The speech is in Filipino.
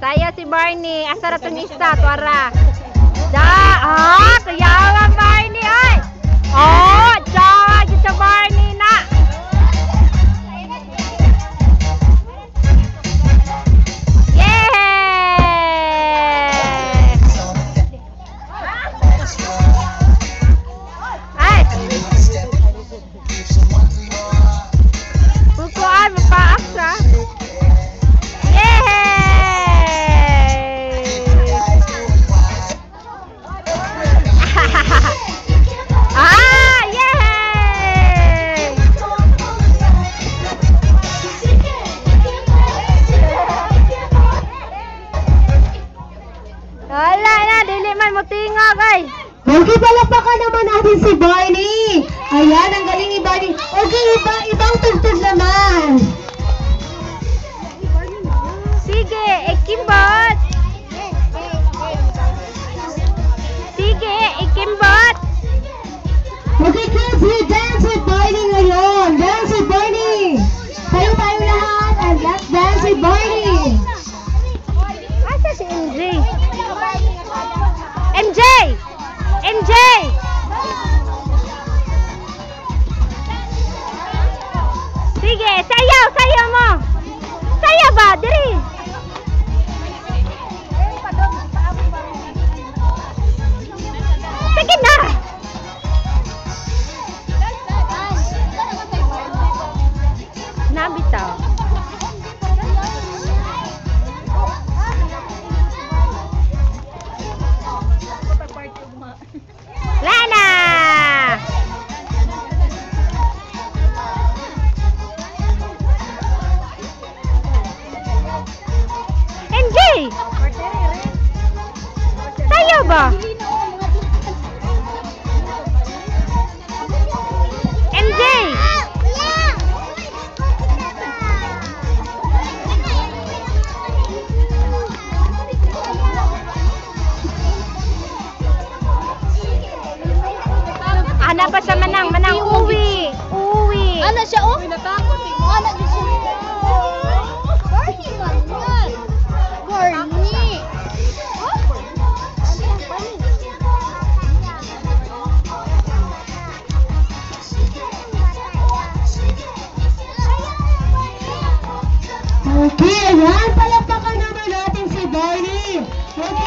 Saya si Barney. Asa ra tong isa, tuara. Kayawan Barney ay. Oh, jawa gid sa Barney na. Wala na, dili man mo tingog ay. Okay, palapakan naman natin si Barney. Ayan, ang galing ni Barney. Okay, ibang tugtog naman. Sige, ikimbot. Sige, ikimbot. Okay, kids, we dance with Barney ngayon. Dance with Barney. Tayo lahat and let's dance with Barney. Asa si MJ? MJ! MJ! Sige, sayaw! Sayaw mo! Sayaw ba? Diri! Sige na! Nabitaw. Lana! MJ! Sayo ba? MJ! Ana pa sa manang uwi. Uwi. Ano siya oh? Natakot eh. Ano siya?